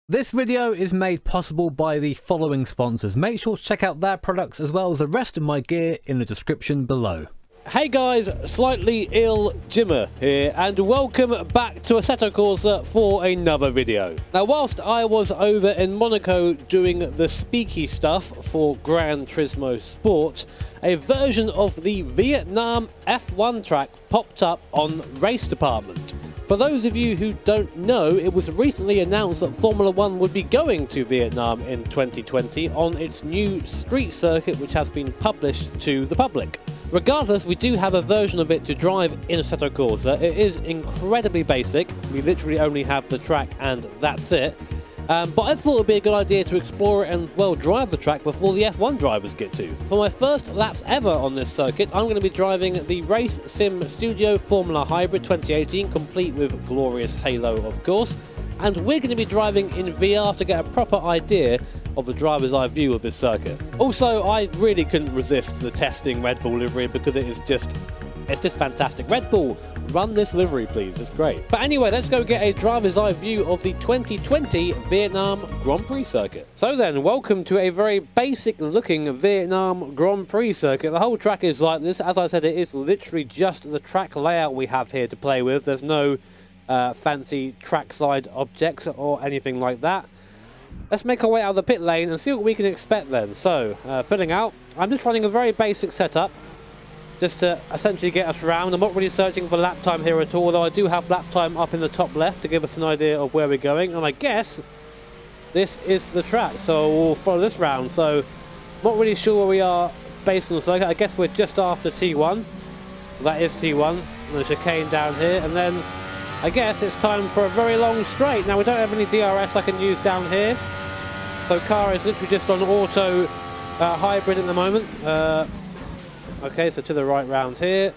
This video is made possible by the following sponsors. Make sure to check out their products as well as the rest of my gear in the description below. Hey guys, Slightly Ill Jimmer here, and welcome back to Assetto Corsa for another video. Now, whilst I was over in Monaco doing the speaky stuff for Gran Turismo Sport, a version of the Vietnam F1 track popped up on Race Department. For those of you who don't know, it was recently announced that Formula 1 would be going to Vietnam in 2020 on its new street circuit, which has been published to the public. Regardless, we do have a version of it to drive in Assetto Corsa. It is incredibly basic. We literally only have the track and that's it. But I thought it would be a good idea to explore it and, well, drive the track before the F1 drivers get to. For my first laps ever on this circuit, I'm going to be driving the Race Sim Studio Formula Hybrid 2018, complete with glorious halo, of course. And we're going to be driving in VR to get a proper idea of the driver's eye view of this circuit. Also, I really couldn't resist the testing Red Bull livery because it's just fantastic. Red Bull, run this livery please, it's great. But anyway, let's go get a driver's eye view of the 2020 Vietnam Grand Prix circuit. So then, welcome to a very basic looking Vietnam Grand Prix circuit. The whole track is like this. As I said, it is literally just the track layout we have here to play with. There's no fancy trackside objects or anything like that. Let's make our way out of the pit lane and see what we can expect then. So, putting out, I'm just running a very basic setup just to essentially get us around. I'm not really searching for lap time here at all, although I do have lap time up in the top left to give us an idea of where we're going, and I guess this is the track, so we'll follow this round. So, not really sure where we are based on the circuit. I guess we're just after T1. That is T1, and the chicane down here, and then I guess it's time for a very long straight. Now, we don't have any DRS I can use down here, so car is literally just on auto hybrid at the moment. Okay, so to the right round here.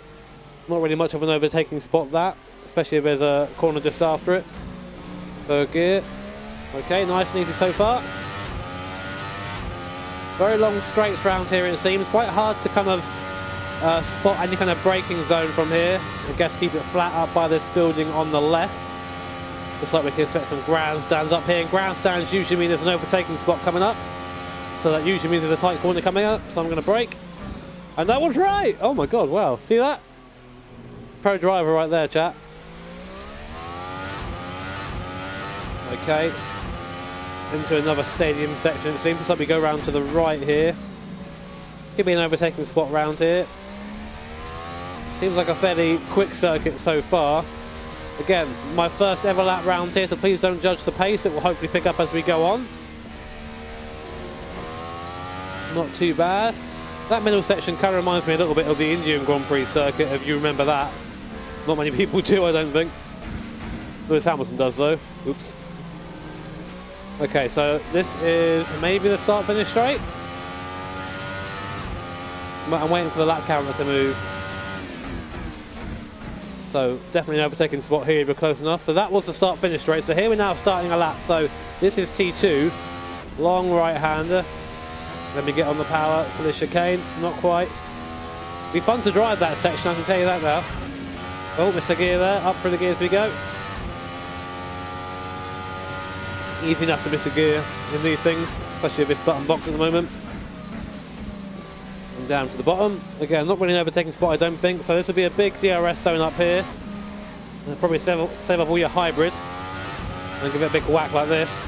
Not really much of an overtaking spot, that, especially if there's a corner just after it. Third gear. Okay, nice and easy so far. Very long straights round here, it seems. Quite hard to kind of spot any kind of braking zone from here. I guess keep it flat up by this building on the left. Looks like we can expect some grandstands up here. And grandstands usually mean there's an overtaking spot coming up. So that usually means there's a tight corner coming up. So I'm going to brake. And that was right! Oh my god, wow. See that? Pro driver right there, chat. Okay. Into another stadium section. It seems like we go round to the right here. Could be an overtaking spot round here. Seems like a fairly quick circuit so far. Again, my first ever lap round here, so please don't judge the pace. It will hopefully pick up as we go on. Not too bad. That middle section kind of reminds me a little bit of the Indian Grand Prix circuit, if you remember that. Not many people do, I don't think. Lewis Hamilton does, though. Oops. Okay, so this is maybe the start-finish straight. I'm waiting for the lap counter to move. So, definitely an overtaking spot here if you're close enough. So that was the start-finish straight. So here we're now starting a lap. So this is T2. Long right-hander. Let me get on the power for the chicane. Not quite. Be fun to drive that section, I can tell you that now. Oh, missed a gear there. Up through the gears we go. Easy enough to miss a gear in these things, especially with this button box at the moment. And down to the bottom. Again, not really an overtaking spot, I don't think. So this will be a big DRS zone up here. And probably save up all your hybrid. And give it a big whack like this.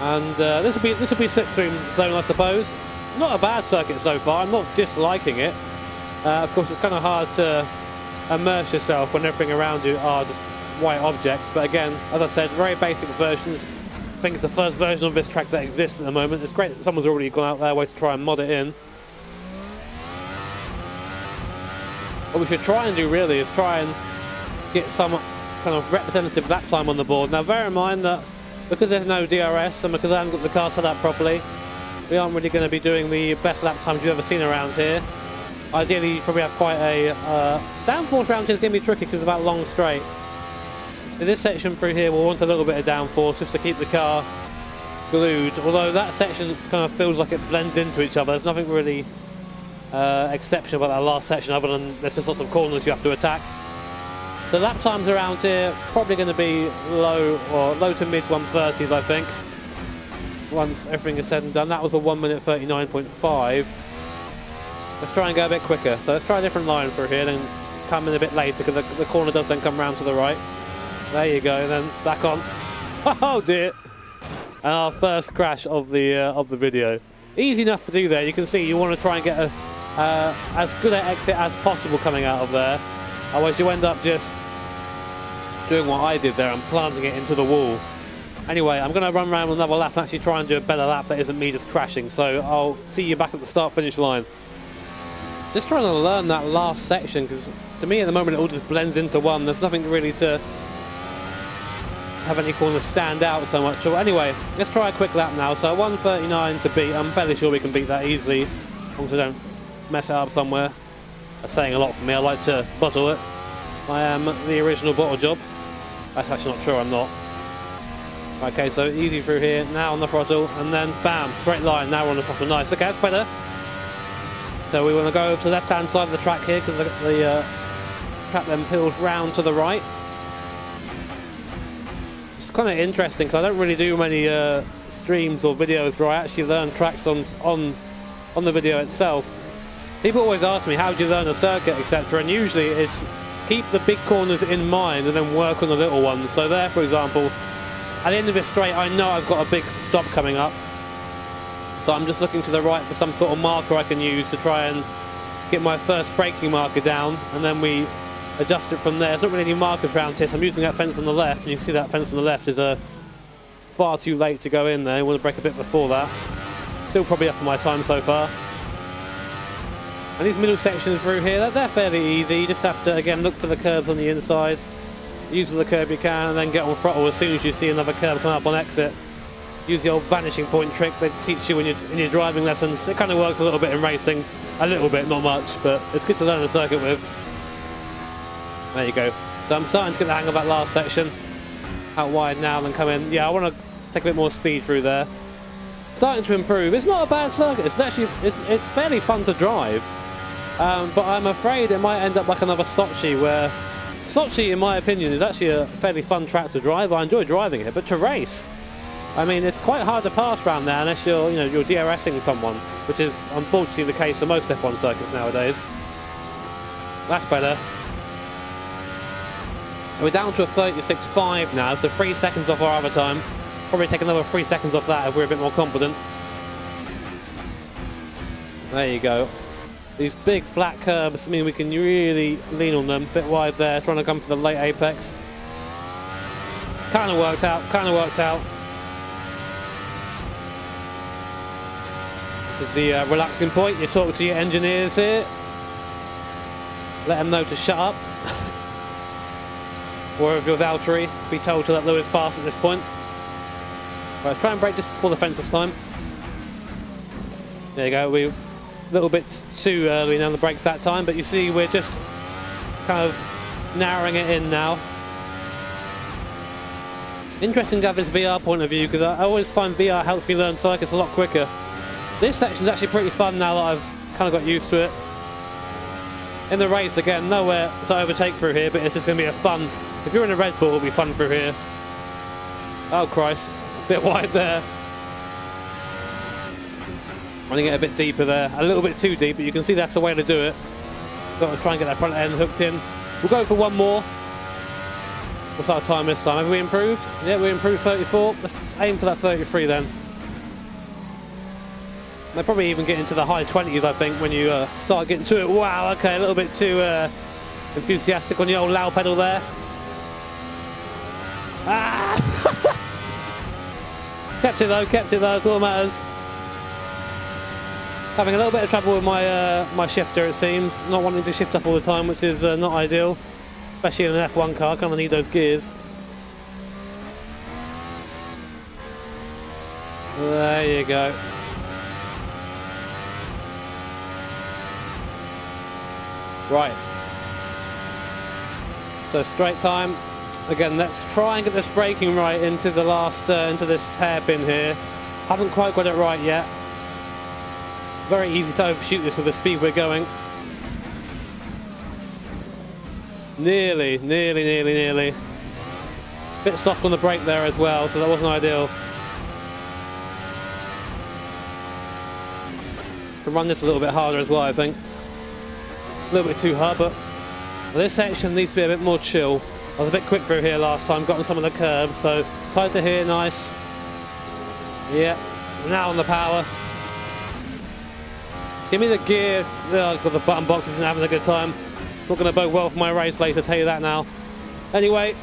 And this will be slipstream zone, I suppose. Not a bad circuit so far. I'm not disliking it. Of course, it's kind of hard to immerse yourself when everything around you are just white objects. But again, as I said, very basic versions. I think it's the first version of this track that exists at the moment. It's great that someone's already gone out their way to try and mod it in. What we should try and do really is try and get some kind of representative lap time on the board. Now, bear in mind that because there's no DRS and because I haven't got the car set up properly, we aren't really going to be doing the best lap times you've ever seen around here. Ideally, you probably have quite a... downforce around here is going to be tricky because of that long straight. In this section through here, we'll want a little bit of downforce just to keep the car glued. Although that section kind of feels like it blends into each other. There's nothing really exceptional about that last section other than there's just lots of corners you have to attack. So lap times around here probably going to be low to mid 130s, I think. Once everything is said and done. That was a 1 minute 39.5. Let's try and go a bit quicker. So let's try a different line through here, then come in a bit later because the corner does then come round to the right. There you go, then back on. Oh dear! And our first crash of the video. Easy enough to do there. You can see you want to try and get as good an exit as possible coming out of there. Otherwise you end up just doing what I did there and planting it into the wall. Anyway, I'm going to run around another lap and actually try and do a better lap that isn't me just crashing. So I'll see you back at the start-finish line. Just trying to learn that last section because to me at the moment it all just blends into one. There's nothing really to have any corners stand out so much. So anyway, let's try a quick lap now. So 1:39 to beat. I'm fairly sure we can beat that easily, as long as I don't mess it up somewhere. That's saying a lot for me. I like to bottle it. I am the original bottle job. That's actually not true, I'm not. Okay, so easy through here, now on the throttle, and then bam, straight line, now we're on the throttle. Nice, okay, that's better. So we want to go over to the left-hand side of the track here, because the track then peels round to the right. It's kind of interesting, because I don't really do many streams or videos where I actually learn tracks on the video itself. People always ask me, how do you learn a circuit, etc. And usually it's keep the big corners in mind and then work on the little ones. So there, for example, at the end of this straight, I know I've got a big stop coming up. So I'm just looking to the right for some sort of marker I can use to try and get my first braking marker down. And then we adjust it from there. There's not really any markers around here, so I'm using that fence on the left. And you can see that fence on the left is far too late to go in there. I want to brake a bit before that. Still probably up on my time so far. And these middle sections through here, they're fairly easy. You just have to, again, look for the curves on the inside. Use the curb you can, and then get on throttle as soon as you see another curb come up on exit. Use the old vanishing point trick they teach you in your driving lessons. It kind of works a little bit in racing. A little bit, not much, but it's good to learn the circuit with. There you go. So I'm starting to get the hang of that last section. Out wide now, then come in. Yeah, I want to take a bit more speed through there. Starting to improve. It's not a bad circuit. It's actually it's fairly fun to drive. But I'm afraid it might end up like another Sochi, where Sochi, in my opinion, is actually a fairly fun track to drive. I enjoy driving it, but to race, I mean, it's quite hard to pass around there unless you're DRSing someone, which is unfortunately the case for most F1 circuits nowadays. That's better. So we're down to a 36.5 now, so 3 seconds off our other time. Probably take another 3 seconds off that if we're a bit more confident. There you go. These big flat curbs mean we can really lean on them. A bit wide there, trying to come for the late apex. Kind of worked out, This is the relaxing point. You talk to your engineers here. Let them know to shut up. Or if you're Valtteri, be told to let Lewis pass at this point. Right, let's try and brake just before the fence this time. There you go, we're a little bit too early on the brakes that time, but you see we're just kind of narrowing it in now. Interesting to have this VR point of view, because I always find VR helps me learn circuits a lot quicker. This section's actually pretty fun now that I've kind of got used to it. In the race, again, nowhere to overtake through here, but it's just going to be a fun. If you're in a Red Bull, it'll be fun through here. Oh Christ, a bit wide there. Running it a bit deeper there, a little bit too deep, but you can see that's the way to do it. Got to try and get that front end hooked in. We'll go for one more. What's our time this time? Have we improved? Yeah, we improved 34. Let's aim for that 33 then. They'll probably even get into the high 20s, I think, when you start getting to it. Wow, okay, a little bit too enthusiastic on the old low pedal there. Ah! Kept it though, that's all that matters. Having a little bit of trouble with my shifter, it seems. Not wanting to shift up all the time, which is not ideal. Especially in an F1 car, kind of need those gears. There you go. Right. So straight time. Again, let's try and get this braking right into the last, into this hairpin here. Haven't quite got it right yet. Very easy to overshoot this with the speed we're going. Nearly. Bit soft on the brake there as well, so that wasn't ideal. Can run this a little bit harder as well, I think. A little bit too hard, but this section needs to be a bit more chill. I was a bit quick through here last time, got on some of the curbs, so tight to here, nice. Yeah, now on the power. Give me the gear. Oh, got the button boxes and having a good time. Not going to bode well for my race later, tell you that now. Anyway,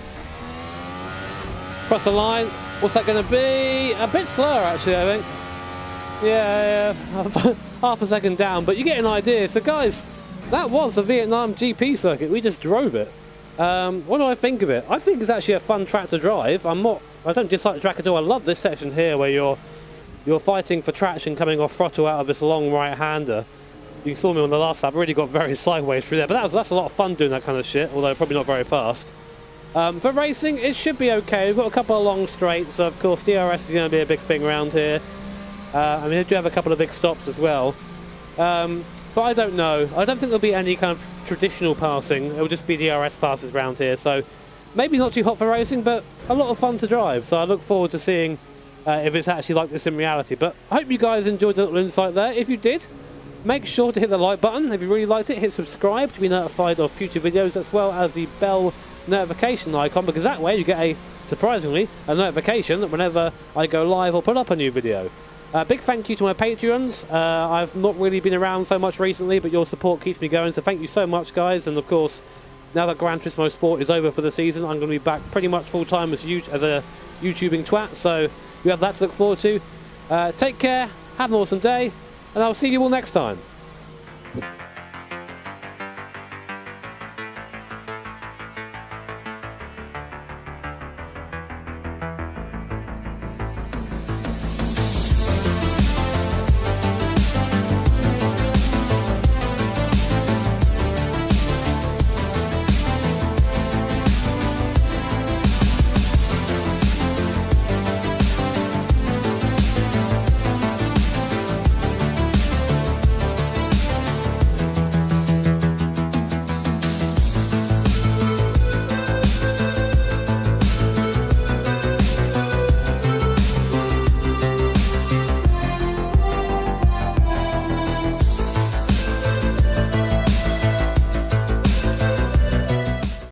cross the line. What's that going to be? A bit slower, actually, I think. Yeah, half a second down, but you get an idea. So, guys, that was the Vietnam GP circuit. We just drove it. What do I think of it? I think it's actually a fun track to drive. I don't dislike the track at all. I love this section here where you're fighting for traction coming off throttle out of this long right-hander. You saw me on the last lap. I really got very sideways through there, but that's a lot of fun doing that kind of shit, although probably not very fast. For racing, it should be okay. We've got a couple of long straights, so of course DRS is going to be a big thing around here. I mean, they do have a couple of big stops as well. But I don't know. I don't think there'll be any kind of traditional passing. It'll just be DRS passes around here. So maybe not too hot for racing, but a lot of fun to drive. So I look forward to seeing if it's actually like this in reality. But I hope you guys enjoyed the little insight there. If you did, make sure to hit the like button. If you really liked it, hit subscribe to be notified of future videos, as well as the bell notification icon, because that way you get surprisingly, a notification whenever I go live or put up a new video. Big thank you to my Patreons. I've not really been around so much recently, but your support keeps me going, so thank you so much, guys. And of course, now that Gran Turismo Sport is over for the season, I'm going to be back pretty much full-time as a YouTubing twat, so you have that to look forward to. Take care, have an awesome day, and I'll see you all next time.